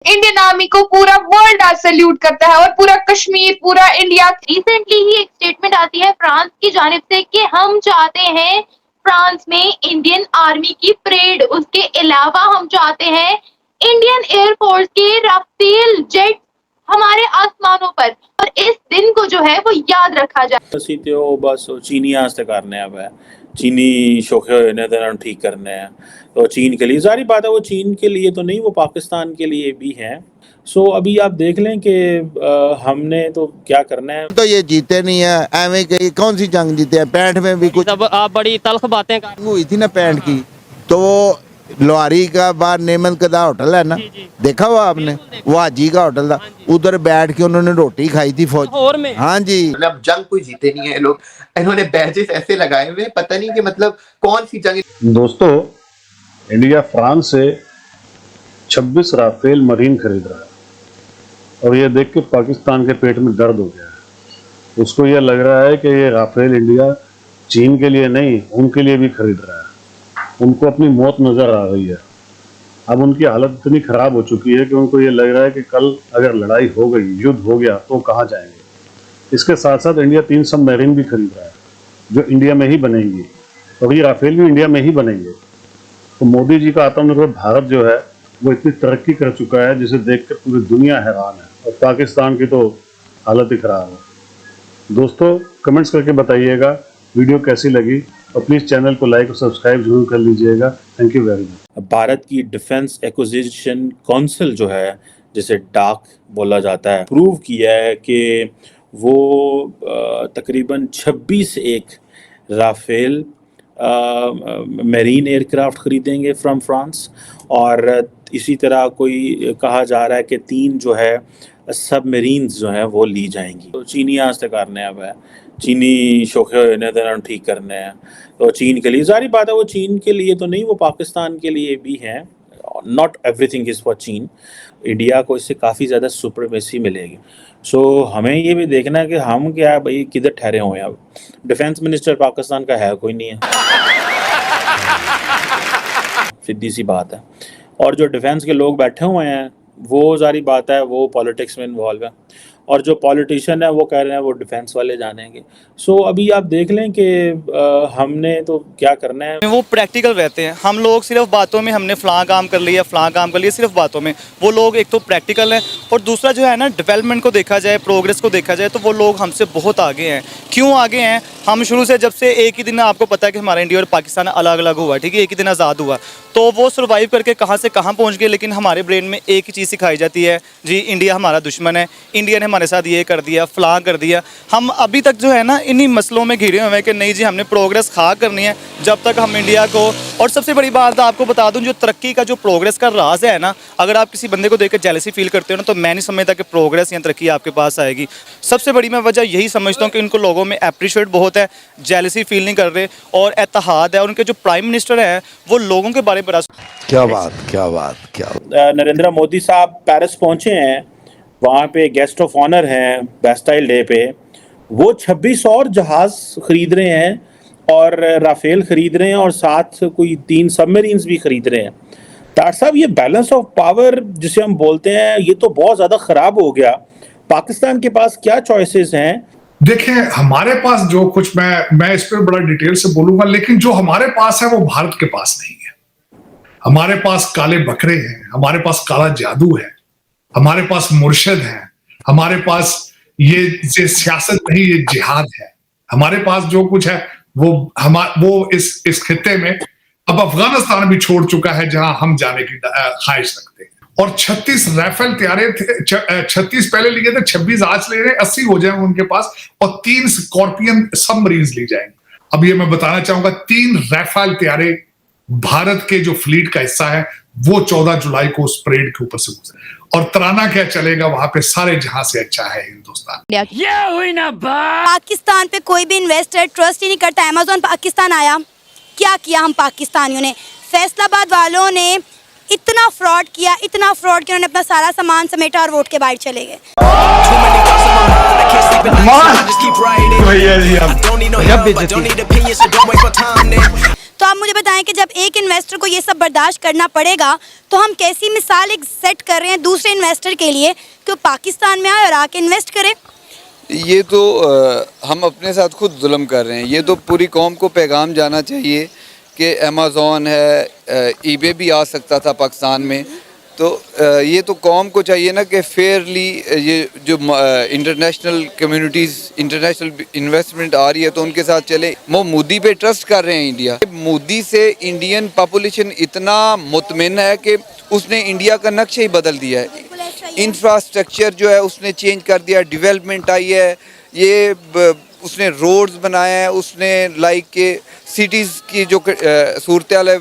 Indian army को पूरा world आज सल्यूट करता है और पूरा कश्मीर, पूरा इंडिया। रिसेंटली ही एक स्टेटमेंट आती है फ्रांस की जानिब से कि हम चाहते हैं फ्रांस में इंडियन आर्मी की परेड, उसके अलावा हम चाहते हैं इंडियन एयरफोर्स के राफेल जेट हमारे आसमानों पर, और इस दिन को जो है वो याद रखा जाए। ਅਸੀਂ ਤੇ ਉਹ ਬਸ ਉਹ ਚੀਨੀਆਂ ਵਾਸਤੇ करने अब है, चीनी शोखे हुए ने तो ठीक करने हैं। तो चीन के लिए जारी बात है, वो चीन के लिए तो नहीं, वो पाकिस्तान के लिए भी हैं। सो अभी आप देख लें कि हमने तो क्या करना है। तो ये जीते नहीं है, एवं कहीं कौन सी जंग जीते हैं? 65 में भी कुछ तब आप बड़ी तल्ख बातें हुई थी ना 65 की, तो वो लोहारी का बाहर नेमन कदा होटल है ना, देखा हुआ आपने? वो हाजी का होटल था, उधर बैठ के उन्होंने रोटी खाई थी फौज में। हाँ जी, मतलब जंग कोई जीते नहीं है लोग, इन्होंने बैजेस ऐसे लगाए हुए, पता नहीं कि मतलब कौन सी जंग। दोस्तों, इंडिया फ्रांस से 26 राफेल मरीन खरीद रहा है और ये देख के पाकिस्तान के पेट में दर्द हो गया है। उसको ये लग रहा है कि ये राफेल इंडिया चीन के लिए नहीं, उनके लिए भी खरीद रहा है। उनको अपनी मौत नजर आ रही है। अब उनकी हालत इतनी खराब हो चुकी है कि उनको ये लग रहा है कि कल अगर लड़ाई हो गई, युद्ध हो गया, तो कहाँ जाएंगे। इसके साथ साथ इंडिया 3 सबमरीन भी खरीद रहा है जो इंडिया में ही बनेंगी, और ये राफेल भी इंडिया में ही बनेंगे। तो मोदी जी का आत्मनिर्भर भारत जो है वो इतनी तरक्की कर चुका है जिसे देख कर पूरी दुनिया हैरान है, और पाकिस्तान की तो हालत ही खराब है। दोस्तों, कमेंट्स करके बताइएगा वीडियो कैसी लगी, और प्लीज़ चैनल को लाइक और सब्सक्राइब जरूर कर लीजिएगा। Thank you very much. Bharat की डिफेंस एक्विजिशन काउंसिल जो है, जिसे डाक बोला जाता है, प्रूव किया है कि वो तकरीबन 26 एक राफेल मेरीन एयरक्राफ्ट खरीदेंगे फ्रॉम फ्रांस, और इसी तरह कोई कहा जा रहा है कि 3 जो है सबमरीन्स जो हैं वो ली जाएंगी। तो चीनियाँ वास्ते करने अब है, चीनी शोखे हुए ने तो ठीक करने हैं। तो चीन के लिए जारी बात है, वो चीन के लिए तो नहीं, वो पाकिस्तान के लिए भी हैं। नॉट एवरीथिंग इज़ फॉर चीन। इंडिया को इससे काफ़ी ज़्यादा सुप्रीमेसी मिलेगी। सो हमें ये भी देखना है कि हम क्या भाई किधर ठहरे हुए हैं। अब डिफेंस मिनिस्टर पाकिस्तान का है कोई नहीं है, सीधी सी बात है। और जो डिफेंस के लोग बैठे हुए हैं वो जारी बात है वो पॉलिटिक्स में इन्वॉल्व है, और जो पॉलिटिशियन है वो कह रहे हैं वो डिफेंस वाले जानेंगे। सो अभी आप देख लें कि हमने तो क्या करना है। वो प्रैक्टिकल रहते हैं, हम लोग सिर्फ बातों में हमने फ़लाँ काम कर लिया, फ़लाँ काम कर लिया, सिर्फ बातों में। वो लोग एक तो प्रैक्टिकल हैं, और दूसरा जो है ना, डेवलपमेंट को देखा जाए, प्रोग्रेस को देखा जाए, तो वो लोग हमसे बहुत आगे हैं। क्यों आगे हैं? हम शुरू से जब से एक ही दिन, आपको पता है कि हमारा इंडिया और पाकिस्तान अलग अलग हुआ, ठीक है, एक ही दिन आज़ाद हुआ, तो वो सर्वाइव करके कहाँ से कहाँ पहुँच गए। लेकिन हमारे ब्रेन में एक ही चीज़ सिखाई जाती है, जी इंडिया हमारा दुश्मन है, इंडिया ने हमारे साथ ये कर दिया, फ़लाँ कर दिया। हम अभी तक जो है ना इन्हीं मसलों में घिरे हुए हैं कि नहीं जी हमने प्रोग्रेस खा करनी है जब तक हम इंडिया को। और सबसे बड़ी बात आपको बता दूं, जो तरक्की का, जो प्रोग्रेस का राज है ना, अगर आप किसी बंदे को देख कर जेलसी फील करते हो ना, तो मैं नहीं समझता कि प्रोग्रेस या तरक्की आपके पास आएगी। सबसे बड़ी मैं वजह यही समझता हूँ कि इनको लोगों में अप्रिशिएट बहुत है, जेलसी फील नहीं कर रहे, और इत्तेहाद है। और उनके जो प्राइम मिनिस्टर हैं वो लोगों के बारे में क्या बात। नरेंद्र मोदी साहब पेरिस पहुंचे हैं, वहाँ पे गेस्ट ऑफ ऑनर हैं बैस्टाइल डे पे। वो 26 और जहाज़ खरीद रहे हैं, और राफेल खरीद रहे हैं, और साथ कोई 3 सबमरीन्स भी खरीद रहे हैं। डॉक्टर साहब, ये बैलेंस ऑफ पावर जिसे हम बोलते हैं, ये तो बहुत ज़्यादा ख़राब हो गया। पाकिस्तान के पास क्या चॉइसेस हैं? देखें, हमारे पास जो कुछ, मैं इस पर बड़ा डिटेल से बोलूंगा, लेकिन जो हमारे पास है वो भारत के पास नहीं है। हमारे पास काले बकरे हैं, हमारे पास काला जादू है, हमारे पास मुर्शद हैं, हमारे पास ये सियासत नहीं, ये जिहाद है। हमारे पास जो कुछ है वो इस खित्ते में अब अफगानिस्तान भी छोड़ चुका है, जहां हम जाने की ख्वाहिश रखते हैं। और 36 राइफल तैयारे थे, 36 पहले लिए थे, 26 आज ले रहे हैं, 80 हो जाएंगे उनके पास, और 3 स्कॉर्पियन सबमरीन्स ली जाएंगे। अब ये मैं बताना चाहूंगा, 3 राइफल तैयारे भारत के जो फ्लीट का हिस्सा है वो 14 जुलाई को उस परेड के ऊपर से गुजरे, और तराना क्या चलेगा वहां पे, सारे जहां से अच्छा है हिंदुस्तान। ये हुई ना बात। पाकिस्तान पे कोई भी इन्वेस्टर ट्रस्ट ही नहीं करता। अमेज़न पाकिस्तान आया, क्या किया हम पाकिस्तानियों ने? फैसलाबाद वालों ने इतना फ्रॉड किया, उन्होंने अपना सारा सामान समेटा और वोट के बाहर चले गए। तो आप मुझे बताएं कि जब एक इन्वेस्टर को ये सब बर्दाश्त करना पड़ेगा तो हम कैसी मिसाल एक सेट कर रहे हैं दूसरे इन्वेस्टर के लिए कि वो पाकिस्तान में आए और आके इन्वेस्ट करे। ये तो हम अपने साथ खुद जुल्म कर रहे हैं। ये तो पूरी कौम को पैगाम जाना चाहिए कि अमेज़ॉन है, ईबे भी आ सकता था पाकिस्तान में। तो ये तो कौम को चाहिए ना कि फेयरली ये जो इंटरनेशनल कम्युनिटीज़ इंटरनेशनल इन्वेस्टमेंट आ रही है तो उनके साथ चले। वो मोदी पे ट्रस्ट कर रहे हैं इंडिया। मोदी से इंडियन पॉपुलेशन इतना मुतमिन है कि उसने इंडिया का नक्शा ही बदल दिया है। इंफ्रास्ट्रक्चर जो है उसने चेंज कर दिया, डेवलपमेंट आई है, ये उसने रोड्स बनाए हैं, उसने लाइक के सिटीज़ की जो सूरत हाल है,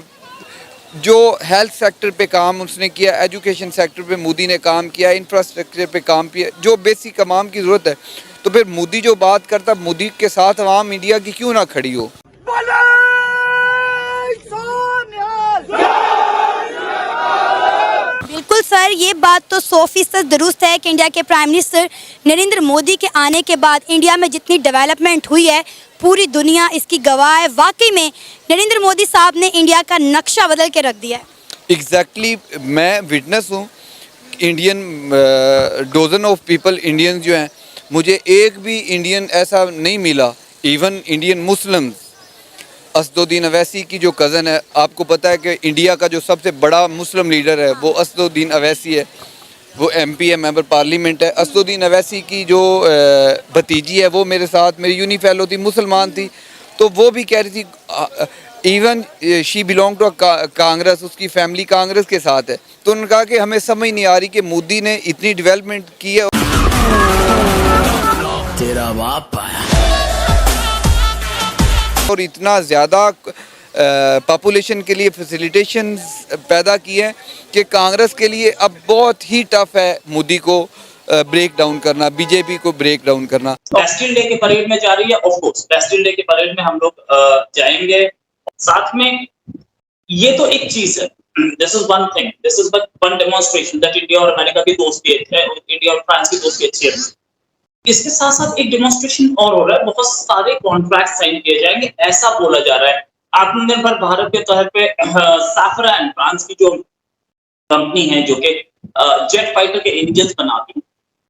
जो हेल्थ सेक्टर पे काम उसने किया, एजुकेशन सेक्टर पे मोदी ने काम किया, इंफ्रास्ट्रक्चर पे काम किया, जो बेसिक काम की ज़रूरत है। तो फिर मोदी जो बात करता, मोदी के साथ आवाम इंडिया की क्यों ना खड़ी हो। बिल्कुल सर, ये बात तो 100% दुरुस्त है कि इंडिया के प्राइम मिनिस्टर नरेंद्र मोदी के आने के बाद इंडिया में जितनी डेवलपमेंट हुई है पूरी दुनिया इसकी गवाह है। वाकई में नरेंद्र मोदी साहब ने इंडिया का नक्शा बदल के रख दिया है। एग्जैक्टली मैं विटनेस हूँ। Indian dozen of people Indians जो हैं, मुझे एक भी इंडियन ऐसा नहीं मिला, even Indian Muslims. Asaduddin Owaisi की जो कज़न है, आपको पता है कि इंडिया का जो सबसे बड़ा मुस्लिम लीडर है वो असदुद्दीन अवैसी है, वो MP है, मेंबर पार्लियामेंट है। असदुद्दीन अवैसी की जो भतीजी है वो मेरे साथ मेरी यूनी फेलो थी, मुसलमान थी, तो वो भी कह रही थी even she belong to Congress, उसकी फैमिली कांग्रेस के साथ है। तो उन्होंने कहा कि हमें समझ नहीं आ रही कि मोदी ने इतनी डेवलपमेंट की है। तेरा बाप आया और इतना ज़्यादा पॉपुलेशन के लिए फैसिलिटेशन पैदा की है कि कांग्रेस के लिए अब बहुत ही टफ है मोदी को ब्रेक डाउन करना, बीजेपी को ब्रेक डाउन करना। बेस्टिल डे के परेड में जा रही है, ऑफ कोर्स बेस्टिल डे के परेड में हम लोग जाएंगे। साथ में ये तो एक चीज है, this is one thing, this is one demonstration that India और अमेरिका की दोस्ती है, इंडिया और फ्रांस की दोस्ती अच्छी है। इसके साथ साथ एक डेमोन्स्ट्रेशन और हो रहा है, बहुत सारे कॉन्ट्रैक्ट साइन किए जाएंगे ऐसा बोला जा रहा है। आत्मनिर्भर भारत के तहत पे सैफरन फ्रांस की जो कंपनी है जो कि जेट फाइटर के इंजन बनाती,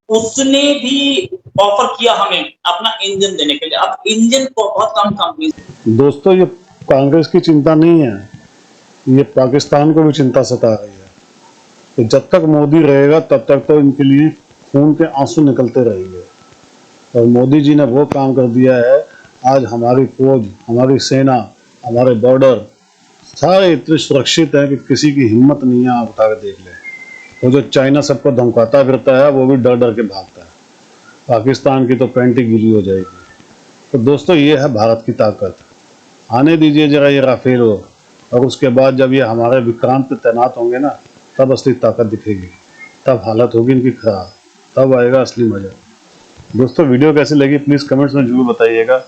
उसने भी ऑफर किया हमें अपना इंजन देने के लिए। अब इंजन को बहुत कम कंपनी। दोस्तों, ये कांग्रेस की चिंता नहीं है, ये पाकिस्तान को भी चिंता सता रही है। तो जब तक मोदी रहेगा तब तक तो इनके लिए खून के आंसू निकलते रहेंगे। और मोदी जी ने वो काम कर दिया है, आज हमारी फौज, हमारी सेना, हमारे बॉर्डर सारे इतने सुरक्षित हैं कि किसी की हिम्मत नहीं है आप उठा के देख ले। वो जो चाइना सबको धमकाता फिरता है वो भी डर डर के भागता है। पाकिस्तान की तो पैंट ही गीली हो जाएगी। तो दोस्तों, ये है भारत की ताकत। आने दीजिए जरा ये राफेल हो, और उसके बाद जब ये हमारे विक्रांत पे तैनात होंगे ना, तब असली ताकत दिखेगी, तब हालत होगी इनकी खराब, तब आएगा असली मजा। दोस्तों, वीडियो कैसी लगी प्लीज़ कमेंट्स में जरूर बताइएगा।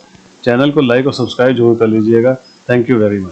चैनल को लाइक और सब्सक्राइब जरूर कर लीजिएगा। Thank you very much.